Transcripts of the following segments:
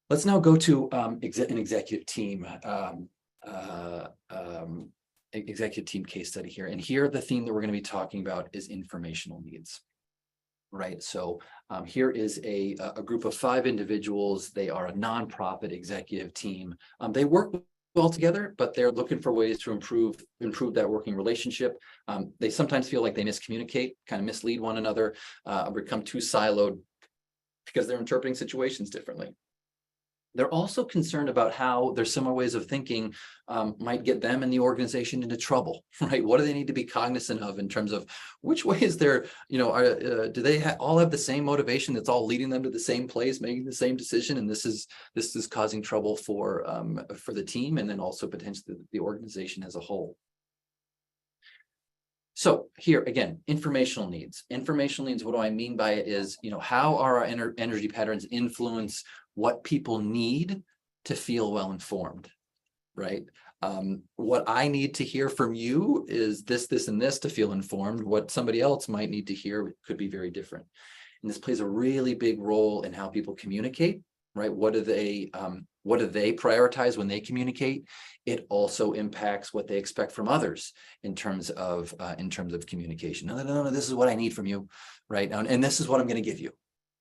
Let's now go to an executive team. Executive team case study here. And here, the theme that we're going to be talking about is informational needs. Right. So here is a group of 5 individuals. They are a nonprofit executive team. They work well together, but they're looking for ways to improve that working relationship. They sometimes feel like they miscommunicate, kind of mislead one another, become too siloed because they're interpreting situations differently. They're also concerned about how their similar ways of thinking might get them and the organization into trouble, right? What do they need to be cognizant of in terms of which way is their, do they all have the same motivation that's all leading them to the same place, making the same decision? And this is causing trouble for the team and then also potentially the organization as a whole. So here again, informational needs. Informational needs, what do I mean by it is, how are our energy patterns influence what people need to feel well informed, right? What I need to hear from you is this, and this to feel informed. What somebody else might need to hear could be very different. And this plays a really big role in how people communicate, right? What do they prioritize when they communicate? It also impacts what they expect from others in terms of communication. No, this is what I need from you, right? And this is what I'm going to give you.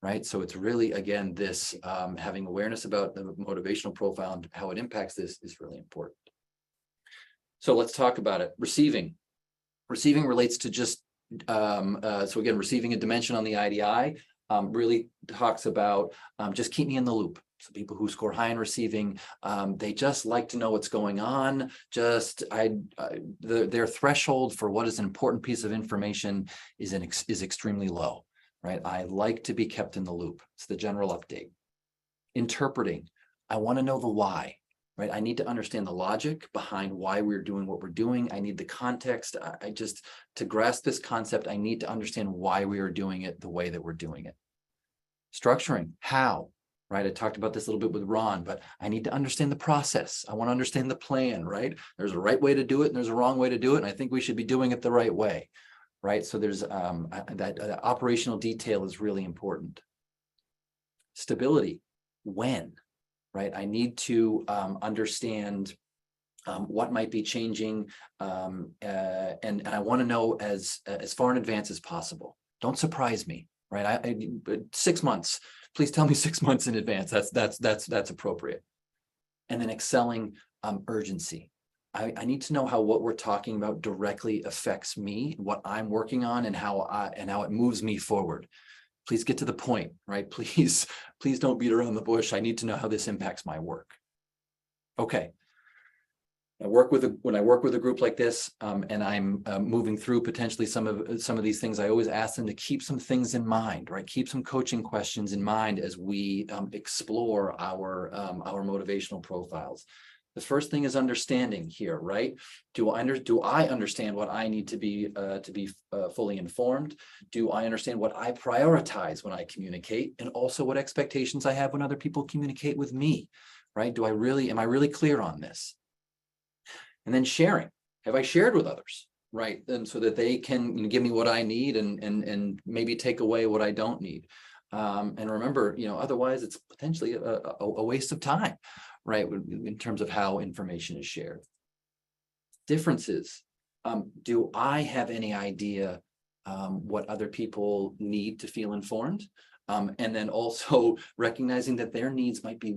Right. So it's really, again, this having awareness about the motivational profile and how it impacts this is really important. So let's talk about it. Receiving relates to just, so again, receiving a dimension on the IDI really talks about just keep me in the loop. So people who score high in receiving, they just like to know what's going on. Their threshold for what is an important piece of information is extremely low. Right? I like to be kept in the loop. It's the general update. Interpreting. I want to know the why, right? I need to understand the logic behind why we're doing what we're doing. I need the context. To grasp this concept, I need to understand why we are doing it the way that we're doing it. Structuring. How, right? I talked about this a little bit with Ron, but I need to understand the process. I want to understand the plan, right? There's a right way to do it and there's a wrong way to do it. And I think we should be doing it the right way. Right. So there's that operational detail is really important. Stability. When, right? I need to understand what might be changing. And I want to know as far in advance as possible. Don't surprise me, right? 6 months, please tell me 6 months in advance. That's appropriate. And then excelling urgency. I need to know how what we're talking about directly affects me, what I'm working on, and how it moves me forward. Please get to the point, right? Please don't beat around the bush. I need to know how this impacts my work. Okay. When I work with a group like this, and I'm moving through potentially some of these things, I always ask them to keep some things in mind, right? Keep some coaching questions in mind as we explore our motivational profiles. The first thing is understanding here, right? Do I understand what I need to be fully informed? Do I understand what I prioritize when I communicate, and also what expectations I have when other people communicate with me, right? Am I really clear on this? And then sharing. Have I shared with others, right? And so that they can give me what I need and maybe take away what I don't need. And remember, otherwise it's potentially a waste of time, right? In terms of how information is shared. Differences. Do I have any idea what other people need to feel informed? And then also recognizing that their needs might be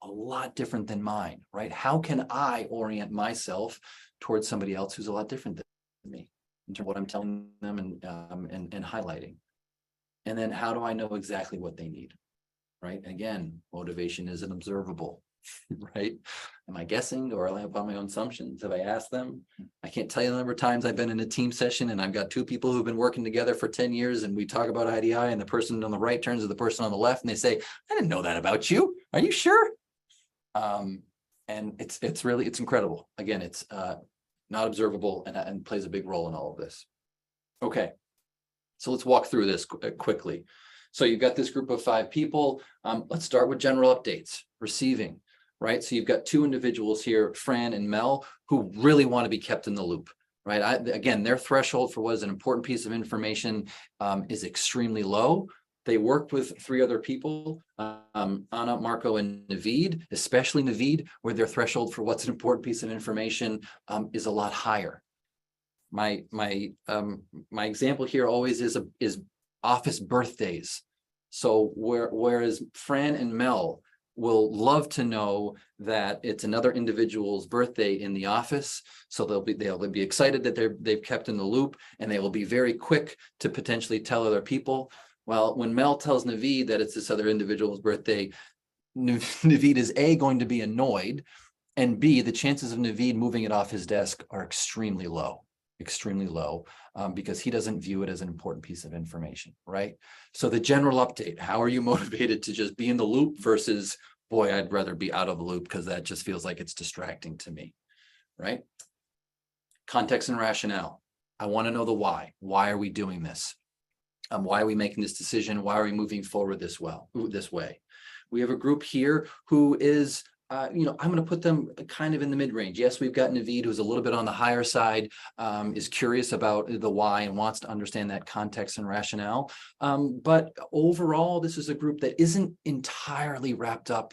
a lot different than mine, right? How can I orient myself towards somebody else who's a lot different than me in terms of what I'm telling them and highlighting? And then how do I know exactly what they need, right? Again, motivation isn't observable, right? Am I guessing, or am I upon my own assumptions? Have I asked them? I can't tell you the number of times I've been in a team session and I've got 2 people who've been working together for 10 years and we talk about IDI and the person on the right turns to the person on the left and they say, I didn't know that about you. Are you sure? And it's incredible. Again, it's not observable and plays a big role in all of this. Okay. So let's walk through this quickly. So you've got this group of 5 people. Let's start with general updates, receiving, right? So you've got 2 individuals here, Fran and Mel, who really want to be kept in the loop, right? Again, their threshold for what is an important piece of information is extremely low. They worked with 3 other people, Anna, Marco, and Naveed, especially Naveed, where their threshold for what's an important piece of information is a lot higher. My example here always is office birthdays. So whereas Fran and Mel will love to know that it's another individual's birthday in the office, so they'll be excited that they've kept in the loop, and they will be very quick to potentially tell other people. Well, when Mel tells Naveed that it's this other individual's birthday, Naveed is A, going to be annoyed, and B, the chances of Naveed moving it off his desk are extremely low, because he doesn't view it as an important piece of information, right? So the general update, how are you motivated to just be in the loop versus, boy, I'd rather be out of the loop because that just feels like it's distracting to me, right? Context and rationale. I want to know the why. Why are we doing this? Why are we making this decision? Why are we moving forward this way? We have a group here who is, I'm going to put them kind of in the mid-range. Yes, we've got Naveed, who's a little bit on the higher side, is curious about the why and wants to understand that context and rationale. But overall, this is a group that isn't entirely wrapped up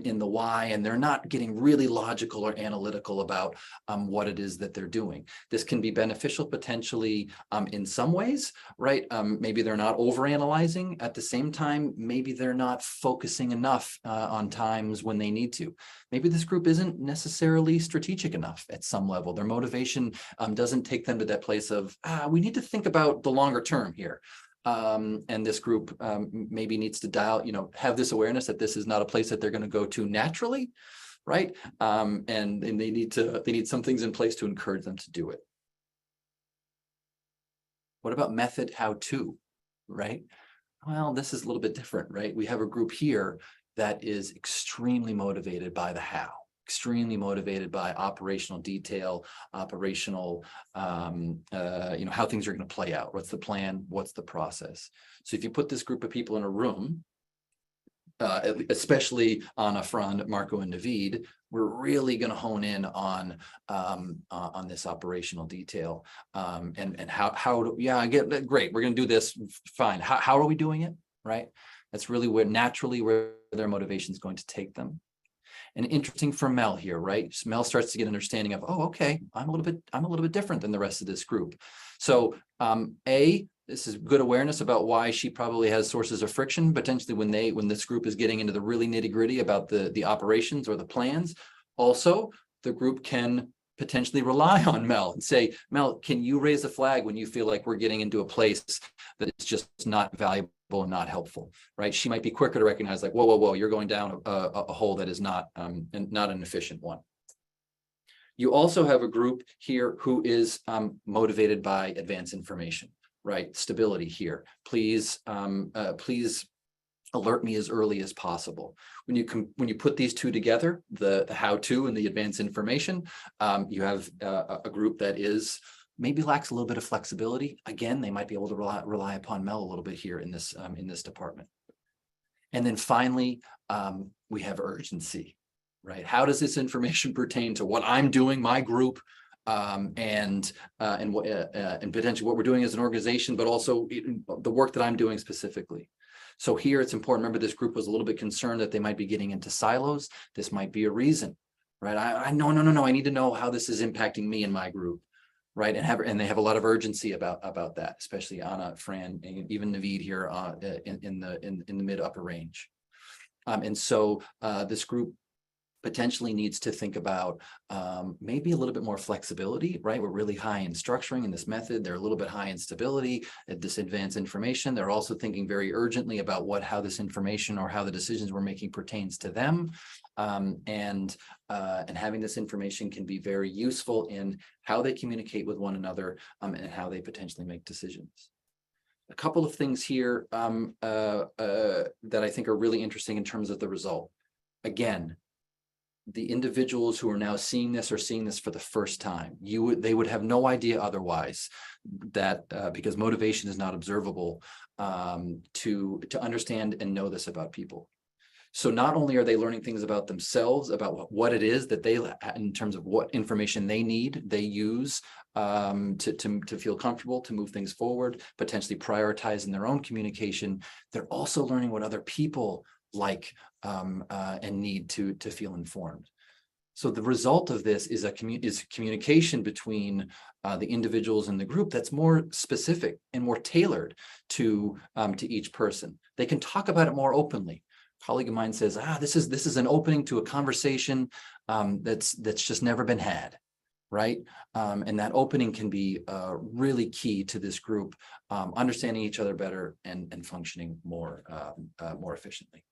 in the why, and they're not getting really logical or analytical about what it is that they're doing. This can be beneficial potentially in some ways, right? Maybe they're not overanalyzing. At the same time, maybe they're not focusing enough on times when they need to. Maybe this group isn't necessarily strategic enough at some level. Their motivation doesn't take them to that place of, we need to think about the longer term here. And this group maybe needs to have this awareness that this is not a place that they're going to go to naturally, right? And they need some things in place to encourage them to do it. What about method, how to, right? Well, this is a little bit different, right? We have a group here that is extremely motivated by the how, extremely motivated by operational detail, operational, how things are going to play out. What's the plan? What's the process? So if you put this group of people in a room, especially Anna, Fran, Marco, and Naveed, we're really going to hone in on this operational detail and how I get great. We're going to do this fine. How are we doing it? Right. That's really where their motivation is going to take them. And interesting for Mel here, right? Mel starts to get an understanding of, oh, okay, I'm a little bit different than the rest of this group. So this is good awareness about why she probably has sources of friction potentially when this group is getting into the really nitty-gritty about the operations or the plans. Also, the group can potentially rely on Mel and say, Mel, can you raise a flag when you feel like we're getting into a place that is just not valuable and not helpful, right? She might be quicker to recognize like, whoa, you're going down a hole that is not an efficient one. You also have a group here who is motivated by advanced information, right? Stability here. Please alert me as early as possible. When you put these two together, the how-to and the advanced information, you have a group that is maybe lacks a little bit of flexibility. Again, they might be able to rely upon Mel a little bit here in this department. And then finally, we have urgency, right? How does this information pertain to what I'm doing, my group, and potentially what we're doing as an organization, but also the work that I'm doing specifically. So here it's important. Remember, this group was a little bit concerned that they might be getting into silos. This might be a reason, right? No. I need to know how this is impacting me and my group, right? And they have a lot of urgency about that, especially Anna, Fran, and even Naveed here in the mid upper range. And so this group potentially needs to think about maybe a little bit more flexibility, right? We're really high in structuring in this method. They're a little bit high in stability at this advanced information. They're also thinking very urgently about how this information or how the decisions we're making pertains to them. And having this information can be very useful in how they communicate with one another and how they potentially make decisions. A couple of things here that I think are really interesting in terms of the result. Again, the individuals who are now seeing this for the first time, they would have no idea otherwise that because motivation is not observable to understand and know this about people. So not only are they learning things about themselves, about what it is that they, in terms of what information they need, they use to feel comfortable, to move things forward, potentially prioritizing their own communication. They're also learning what other people like and need to feel informed. So the result of this is communication between the individuals in the group that's more specific and more tailored to each person. They can talk about it more openly. A colleague of mine says, this is an opening to a conversation that's just never been had, right? And that opening can be really key to this group understanding each other better and functioning more efficiently.